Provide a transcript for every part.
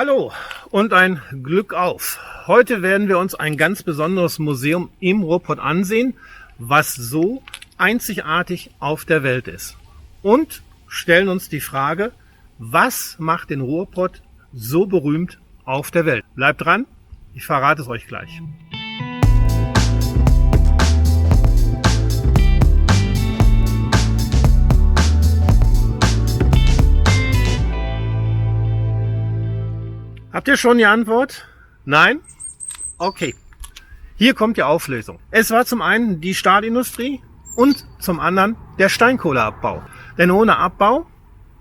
Hallo und ein Glück auf. Heute werden wir uns ein ganz besonderes Museum im Ruhrpott ansehen, was so einzigartig auf der Welt ist. Und stellen uns die Frage, was macht den Ruhrpott so berühmt auf der Welt? Bleibt dran, ich verrate es euch gleich. Habt ihr schon die Antwort? Nein? Okay. Hier kommt die Auflösung. Es war zum einen die Stahlindustrie und zum anderen der Steinkohleabbau. Denn ohne Abbau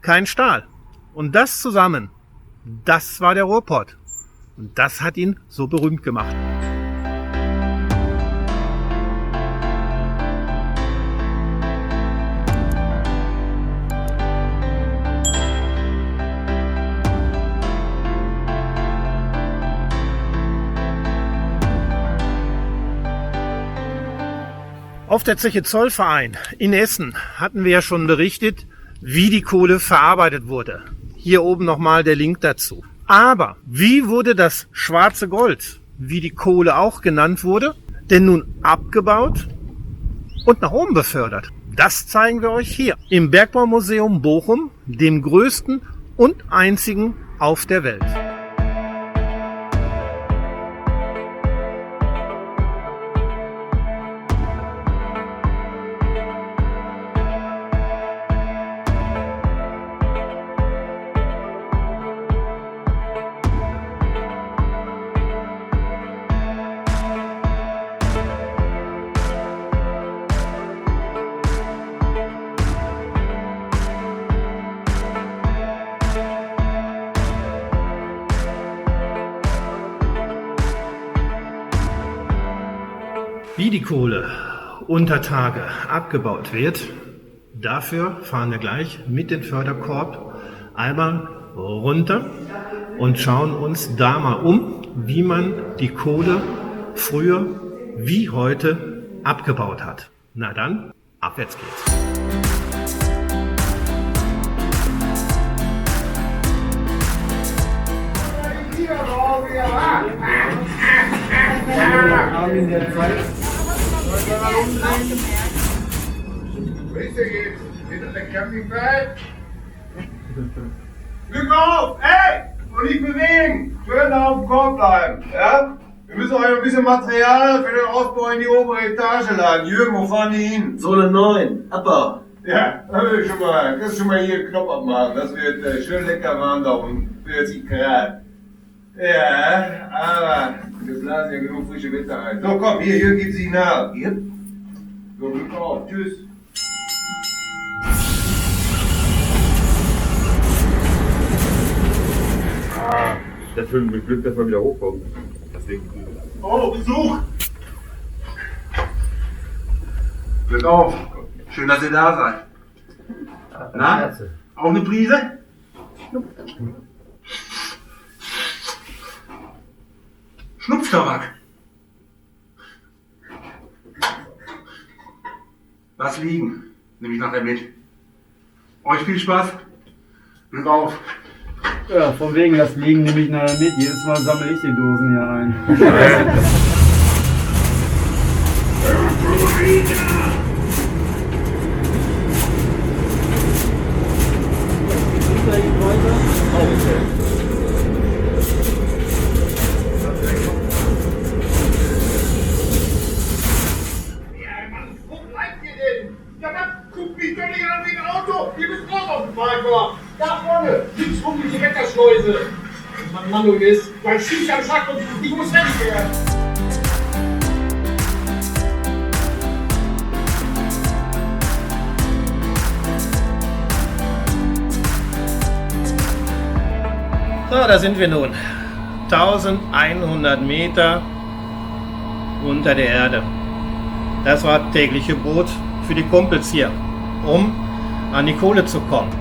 kein Stahl. Und das zusammen, das war der Ruhrpott. Und das hat ihn so berühmt gemacht. Auf der Zeche Zollverein in Essen hatten wir ja schon berichtet, wie die Kohle verarbeitet wurde. Hier oben nochmal der Link dazu. Aber wie wurde das schwarze Gold, wie die Kohle auch genannt wurde, denn nun abgebaut und nach oben befördert? Das zeigen wir euch hier im Bergbaumuseum Bochum, dem größten und einzigen auf der Welt. Wie die Kohle unter Tage abgebaut wird, dafür fahren wir gleich mit dem Förderkorb einmal runter und schauen uns da mal um, wie man die Kohle früher wie heute abgebaut hat. Na dann, abwärts geht's. Glück auf! Ey! Und nicht bewegen! Schön da auf dem Korb bleiben, ja? Wir müssen euch ein bisschen Material für den Ausbau in die obere Etage laden. Jürgen, wo fahren die hin? Zone 9, Abbau. Ja, kannst du schon mal hier den Knopf abmachen. Das wird schön lecker warm da unten. 40 Grad. Ja, aber wir blasen ja genug frische Wetter ein. So, komm, hier gibt's Signal. Hier? So, Glück auf. Tschüss. Der Film mit Glück, dass wir wieder hochkommen. Deswegen. Oh, Besuch! Glück auf! Schön, dass ihr da seid. Na? Auch eine Prise? Schnupftabak. Lass liegen. Nehme ich nachher mit. Euch viel Spaß. Glück auf. Ja, von wegen das Liegen nehme ich nachher mit. Jedes Mal sammle ich die Dosen hier ein. Wo bleibt ihr denn? Ja, dann guckt mich doch nicht an wie ein Auto. Ihr müsst auch auf den Parkplatz. Da vorne, links rum die Wetterschleuse. Wenn man Mann ist, dann schießt am Schlag und ich muss fertig werden. So, da sind wir nun. 1100 Meter unter der Erde. Das war tägliche Brot für die Kumpels hier, um an die Kohle zu kommen.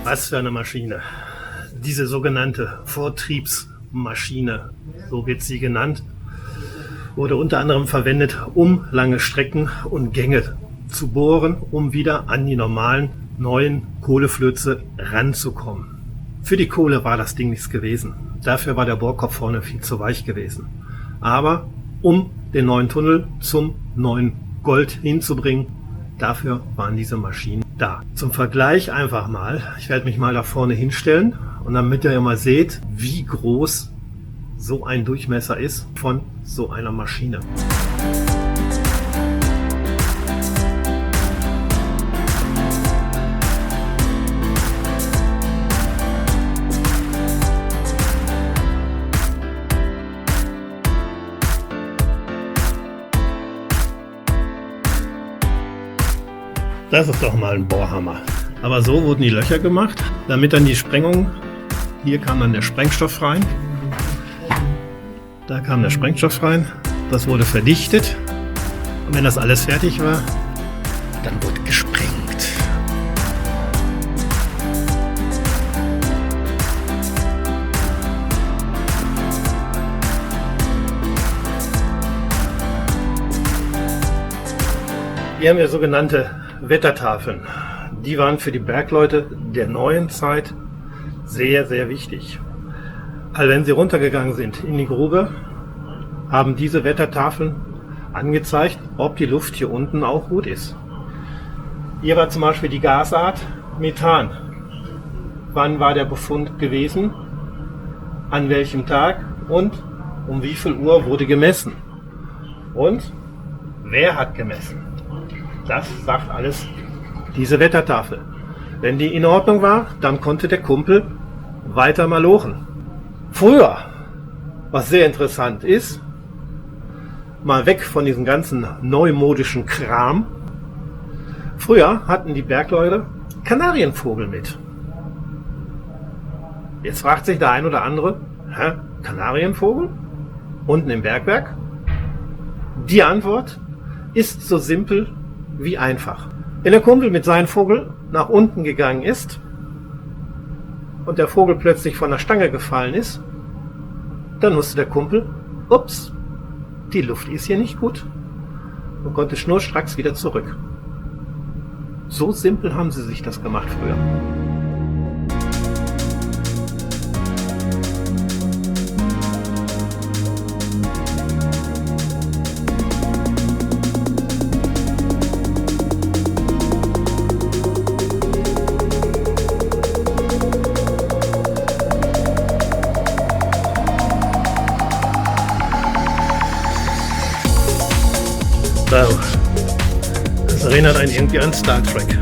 Was für eine Maschine. Diese sogenannte Vortriebsmaschine, so wird sie genannt, wurde unter anderem verwendet, um lange Strecken und Gänge zu bohren, um wieder an die normalen neuen Kohleflöze ranzukommen. Für die Kohle war das Ding nichts gewesen. Dafür war der Bohrkopf vorne viel zu weich gewesen. Aber um den neuen Tunnel zum neuen Gold hinzubringen, dafür waren diese Maschinen da. Zum Vergleich einfach mal, ich werde mich mal da vorne hinstellen und damit ihr mal seht, wie groß so ein Durchmesser ist von so einer Maschine. Das ist doch mal ein Bohrhammer. Aber so wurden die Löcher gemacht, damit dann die Sprengung, hier kam dann der Sprengstoff rein, da kam der Sprengstoff rein, das wurde verdichtet und wenn das alles fertig war, dann wurde gesprengt. Hier haben wir sogenannte Wettertafeln. Die waren für die Bergleute der neuen Zeit sehr, sehr wichtig. Also wenn sie runtergegangen sind in die Grube, haben diese Wettertafeln angezeigt, ob die Luft hier unten auch gut ist. Hier war zum Beispiel die Gasart Methan. Wann war der Befund gewesen? An welchem Tag? Und um wie viel Uhr wurde gemessen? Und wer hat gemessen? Das sagt alles diese Wettertafel. Wenn die in Ordnung war, dann konnte der Kumpel weiter malochen. Früher, was sehr interessant ist, mal weg von diesem ganzen neumodischen Kram. Früher hatten die Bergleute Kanarienvogel mit. Jetzt fragt sich der ein oder andere, Kanarienvogel? Unten im Bergwerk? Die Antwort ist so simpel wie einfach. Wenn der Kumpel mit seinem Vogel nach unten gegangen ist und der Vogel plötzlich von der Stange gefallen ist, dann wusste der Kumpel, ups, die Luft ist hier nicht gut und konnte schnurstracks wieder zurück. So simpel haben sie sich das gemacht früher. Das erinnert einen irgendwie an Star Trek.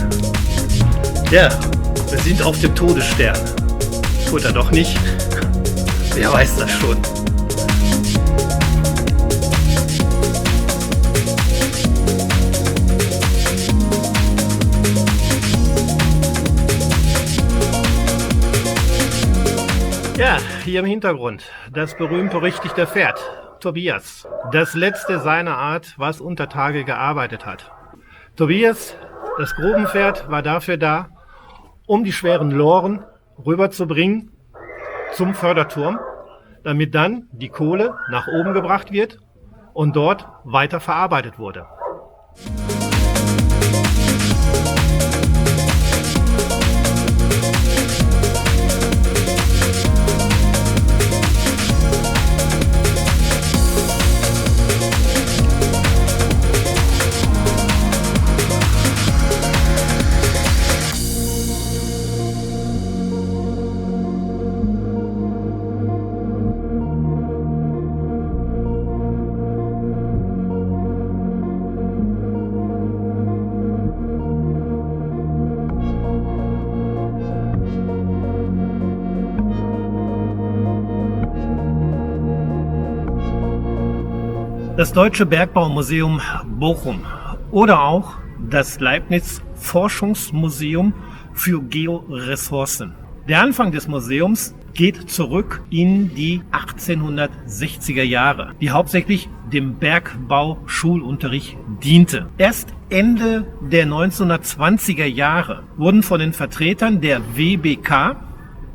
Ja, wir sind auf dem Todesstern. Tut er doch nicht? Wer weiß das schon? Ja, hier im Hintergrund das berühmt-berüchtigte Pferd. Tobias, das letzte seiner Art, was unter Tage gearbeitet hat. Tobias, das Grubenpferd, war dafür da, um die schweren Loren rüberzubringen zum Förderturm, damit dann die Kohle nach oben gebracht wird und dort weiter verarbeitet wurde. Das Deutsche Bergbaumuseum Bochum oder auch das Leibniz Forschungsmuseum für Georessourcen. Der Anfang des Museums geht zurück in die 1860er Jahre, die hauptsächlich dem Bergbauschulunterricht diente. Erst Ende der 1920er Jahre wurden von den Vertretern der WBK,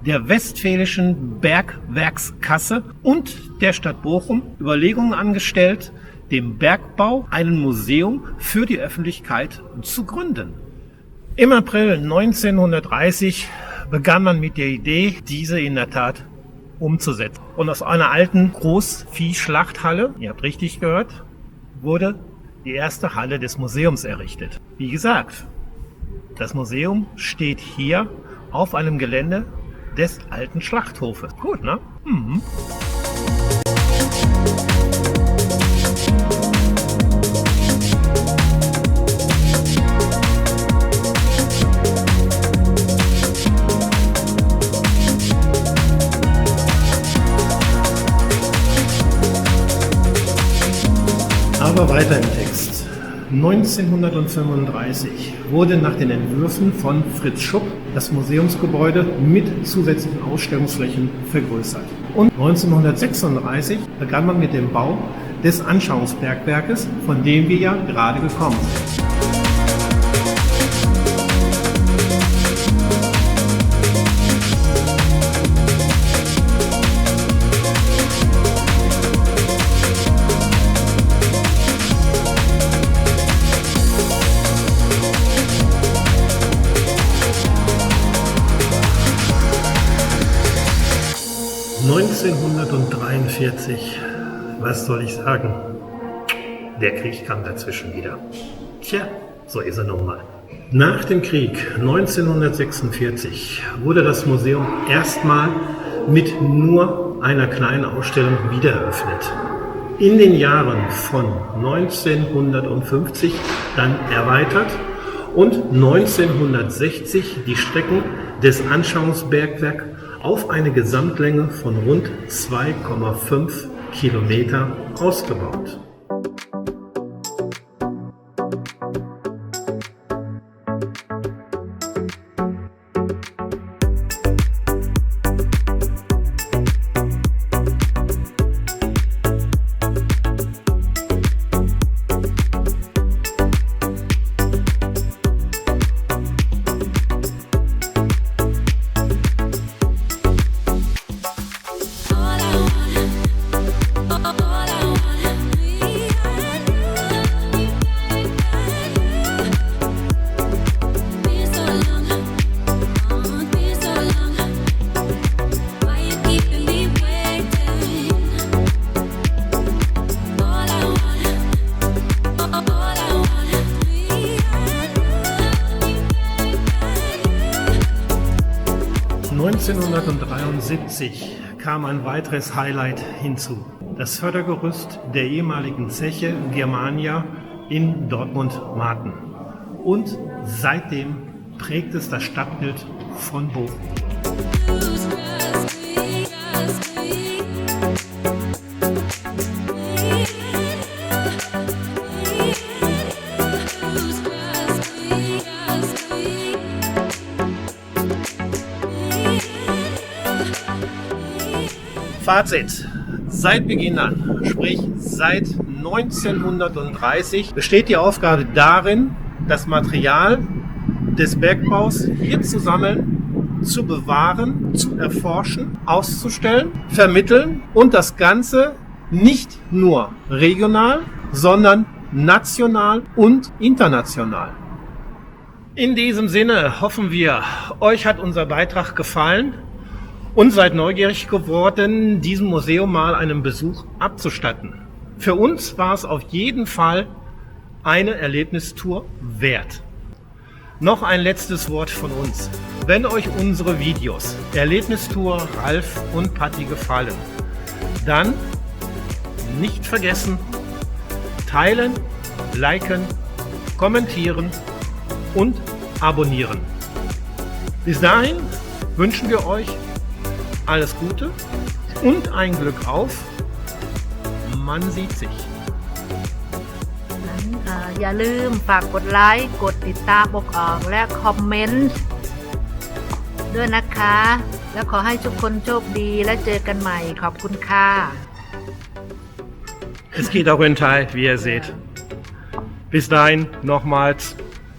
der Westfälischen Bergwerkskasse und der Stadt Bochum Überlegungen angestellt, dem Bergbau ein Museum für die Öffentlichkeit zu gründen. Im April 1930 begann man mit der Idee, diese in der Tat umzusetzen. Und aus einer alten Großviehschlachthalle, ihr habt richtig gehört, wurde die erste Halle des Museums errichtet. Wie gesagt, das Museum steht hier auf einem Gelände des alten Schlachthofes. Gut, ne? Mhm. Aber weiter im Text. 1935 wurde nach den Entwürfen von Fritz Schupp das Museumsgebäude mit zusätzlichen Ausstellungsflächen vergrößert. Und 1936 begann man mit dem Bau des Anschauungsbergwerkes, von dem wir ja gerade gekommen sind. ...1943, was soll ich sagen? Der Krieg kam dazwischen wieder. Tja, so ist er nun mal. Nach dem Krieg 1946 wurde das Museum erstmal mit nur einer kleinen Ausstellung wieder eröffnet. In den Jahren von 1950 dann erweitert und 1960 die Strecken des Anschauungsbergwerks auf eine Gesamtlänge von rund 2,5 Kilometer ausgebaut. ...1973 kam ein weiteres Highlight hinzu. Das Fördergerüst der ehemaligen Zeche Germania in Dortmund-Marten. Und seitdem prägt es das Stadtbild von Bochum. Fazit. Seit Beginn an, sprich seit 1930, besteht die Aufgabe darin, das Material des Bergbaus hier zu sammeln, zu bewahren, zu erforschen, auszustellen, vermitteln und das Ganze nicht nur regional, sondern national und international. In diesem Sinne hoffen wir, euch hat unser Beitrag gefallen. Und seid neugierig geworden, diesem Museum mal einen Besuch abzustatten. Für uns war es auf jeden Fall eine Erlebnistour wert. Noch ein letztes Wort von uns. Wenn euch unsere Videos Erlebnistour Ralf und Patti gefallen, dann nicht vergessen, teilen, liken, kommentieren und abonnieren. Bis dahin wünschen wir euch alles Gute und ein Glück auf. Man sieht sich. อย่าลืมฝากกดไลค์กดติดตามและคอมเมนต์ด้วยนะคะแล้วขอให้ทุกคนโชคดีและเจอกันใหม่ขอบคุณค่ะ Es geht auch in Thai, wie ihr seht. Bis dahin nochmals,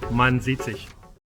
man sieht sich.